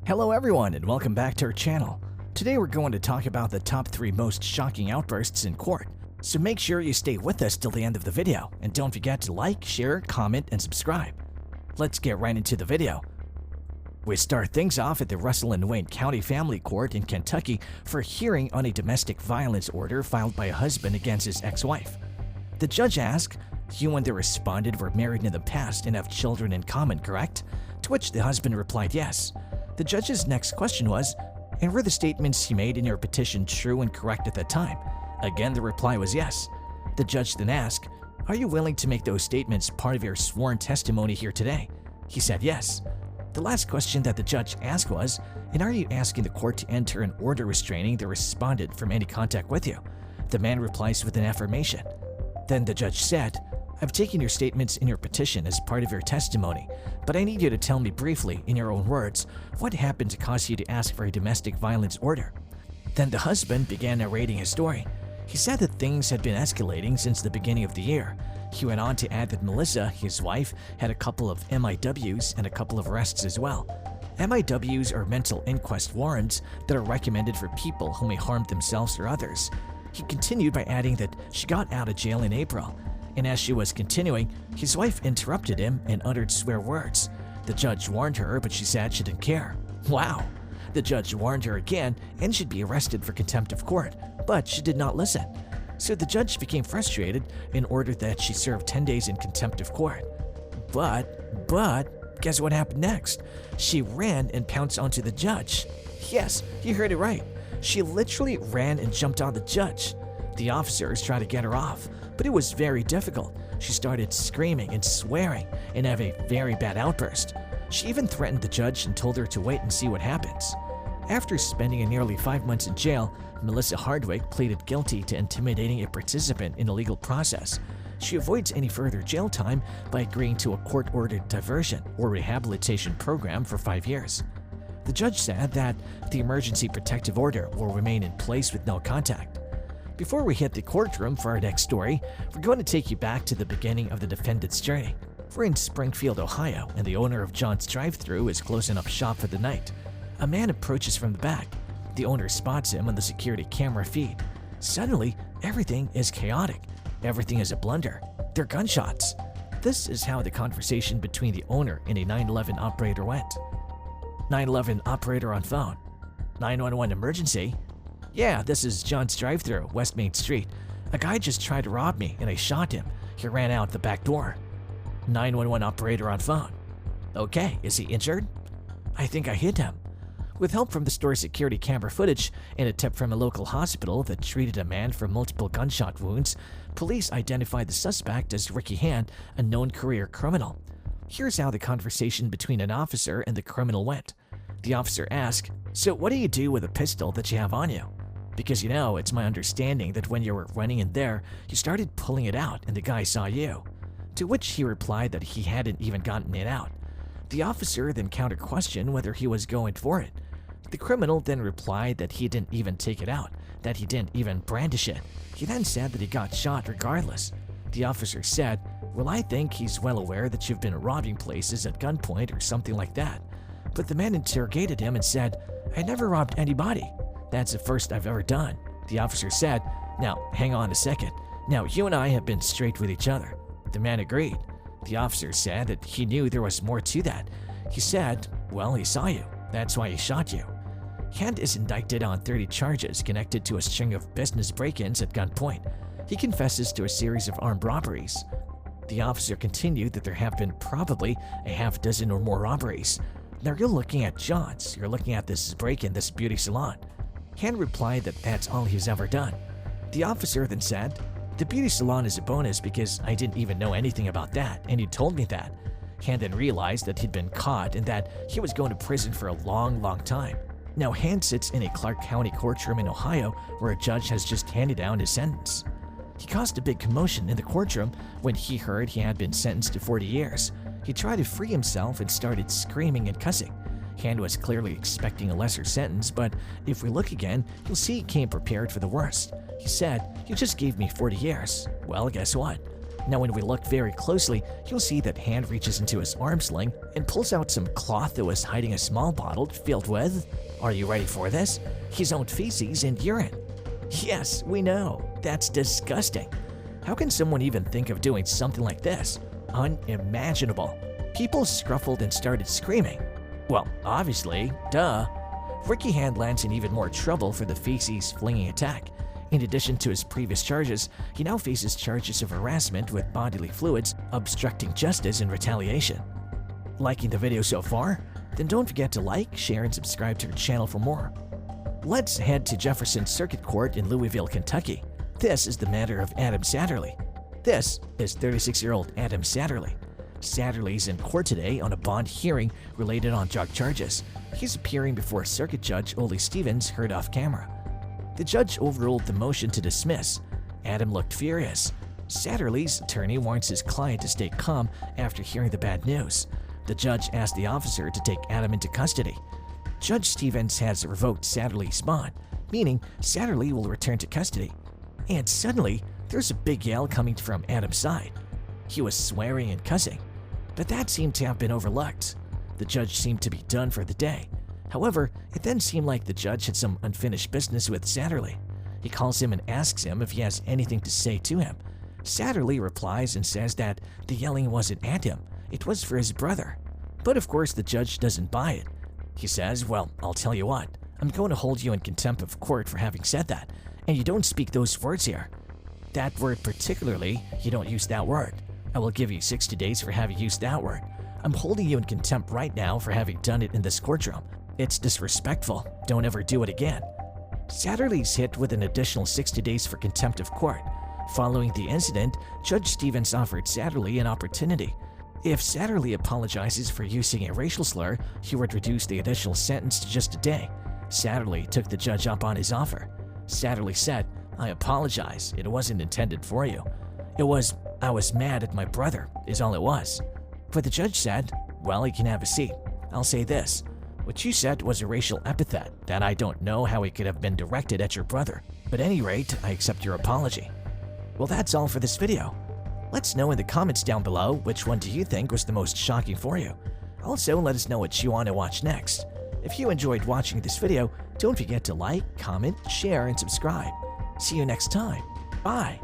Hello everyone and welcome back to our channel. Today we're going to talk about the top 3 most shocking outbursts in court. So make sure you stay with us till the end of the video and don't forget to like, share, comment, and subscribe. Let's get right into the video. We start things off at the Russell and Wayne County Family Court in Kentucky for a hearing on a domestic violence order filed by a husband against his ex-wife. The judge asked, "You and the respondent were married in the past and have children in common, correct?" To which the husband replied yes. The judge's next question was, "And were the statements you made in your petition true and correct at that time?" Again, the reply was yes. The judge then asked, "Are you willing to make those statements part of your sworn testimony here today?" He said yes. The last question that the judge asked was, "And are you asking the court to enter an order restraining the respondent from any contact with you?" The man replies with an affirmation. Then the judge said, "I've taken your statements in your petition as part of your testimony, but I need you to tell me briefly, in your own words, what happened to cause you to ask for a domestic violence order." Then the husband began narrating his story. He said that things had been escalating since the beginning of the year. He went on to add that Melissa, his wife, had a couple of MIWs and a couple of arrests as well. MIWs are mental inquest warrants that are recommended for people who may harm themselves or others. He continued by adding that she got out of jail in April, and as she was continuing, his wife interrupted him and uttered swear words. The judge warned her, but she said she didn't care. Wow! The judge warned her again and she'd be arrested for contempt of court, but she did not listen. So the judge became frustrated and ordered that she serve 10 days in contempt of court. But, guess what happened next? She ran and pounced onto the judge. Yes, you heard it right. She literally ran and jumped on the judge. The officers tried to get her off, but it was very difficult. She started screaming and swearing and had a very bad outburst. She even threatened the judge and told her to wait and see what happens. After spending nearly 5 months in jail, Melissa Hardwick pleaded guilty to intimidating a participant in a legal process. She avoids any further jail time by agreeing to a court-ordered diversion or rehabilitation program for 5 years. The judge said that the emergency protective order will remain in place with no contact. Before we hit the courtroom for our next story, we're going to take you back to the beginning of the defendant's journey. We're in Springfield, Ohio, and the owner of John's Drive-Thru is closing up shop for the night. A man approaches from the back. The owner spots him on the security camera feed. Suddenly, everything is chaotic. Everything is a blunder. They're gunshots. This is how the conversation between the owner and a 911 operator went. 911 operator on phone. 911 emergency? Yeah, this is John's Drive-Thru, West Main Street. A guy just tried to rob me and I shot him. He ran out the back door. 911 operator on phone. Okay, is he injured? I think I hit him. With help from the store's security camera footage and a tip from a local hospital that treated a man for multiple gunshot wounds, police identified the suspect as Ricky Hand, a known career criminal. Here's how the conversation between an officer and the criminal went. The officer asked, "So what do you do with a pistol that you have on you?" "Because it's my understanding that when you were running in there, you started pulling it out and the guy saw you." To which he replied that he hadn't even gotten it out. The officer then counter-questioned whether he was going for it. The criminal then replied that he didn't even take it out, that he didn't even brandish it. He then said that he got shot regardless. The officer said, "Well, I think he's well aware that you've been robbing places at gunpoint or something like that." But the man interrogated him and said, "I never robbed anybody. That's the first I've ever done." The officer said, "Now, hang on a second. Now, you and I have been straight with each other." The man agreed. The officer said that he knew there was more to that. He said, "Well, he saw you. That's why he shot you." Hand is indicted on 30 charges connected to a string of business break-ins at gunpoint. He confesses to a series of armed robberies. The officer continued that there have been probably a half dozen or more robberies. Now you're looking at John's, you're looking at this break-in, this beauty salon. Hand replied that that's all he's ever done. The officer then said, "The beauty salon is a bonus because I didn't even know anything about that, and you told me that." Hand then realized that he'd been caught and that he was going to prison for a long time. Now Hand sits in a Clark County courtroom in Ohio where a judge has just handed down his sentence. He caused a big commotion in the courtroom when he heard he had been sentenced to 40 years. He tried to free himself and started screaming and cussing. Hand was clearly expecting a lesser sentence, but if we look again, you'll see he came prepared for the worst. He said, "You just gave me 40 years. Well, guess what? Now when we look very closely, you'll see that hand reaches into his arm sling and pulls out some cloth that was hiding a small bottle filled with, are you ready for this? His own feces and urine. Yes, we know, that's disgusting. How can someone even think of doing something like this? Unimaginable. People scruffled and started screaming. Well, obviously, duh. Ricky Hand lands in even more trouble for the feces flinging attack. In addition to his previous charges, he now faces charges of harassment with bodily fluids, obstructing justice, and retaliation. Liking the video so far? Then don't forget to like, share, and subscribe to our channel for more. Let's head to Jefferson Circuit Court in Louisville, Kentucky. This is the matter of Adam Satterley. This is 36-year-old Adam Satterley. Satterley's in court today on a bond hearing related on drug charges. He's appearing before Circuit Judge Ole Stevens, heard off camera. The judge overruled the motion to dismiss. Adam looked furious. Satterley's attorney warns his client to stay calm after hearing the bad news. The judge asked the officer to take Adam into custody. Judge Stevens has revoked Satterley's bond, meaning Satterley will return to custody. And suddenly, there's a big yell coming from Adam's side. He was swearing and cussing, but that seemed to have been overlooked. The judge seemed to be done for the day. However, it then seemed like the judge had some unfinished business with Satterley. He calls him and asks him if he has anything to say to him. Satterley replies and says that the yelling wasn't at him, it was for his brother. But of course the judge doesn't buy it. He says, well, I'll tell you what, I'm going to hold you in contempt of court for having said that, and you don't speak those words here. That word particularly, you don't use that word. I will give you 60 days for having used that word. I'm holding you in contempt right now for having done it in this courtroom. It's disrespectful. Don't ever do it again. Satterley's hit with an additional 60 days for contempt of court. Following the incident, Judge Stevens offered Satterley an opportunity. If Satterley apologizes for using a racial slur, he would reduce the additional sentence to just a day. Satterley took the judge up on his offer. Satterley said, I apologize, it wasn't intended for you. I was mad at my brother, is all it was. But the judge said, well, you can have a seat. I'll say this. What you said was a racial epithet that I don't know how it could have been directed at your brother. But at any rate, I accept your apology. Well, that's all for this video. Let's know in the comments down below which one do you think was the most shocking for you. Also, let us know what you want to watch next. If you enjoyed watching this video, don't forget to like, comment, share, and subscribe. See you next time. Bye!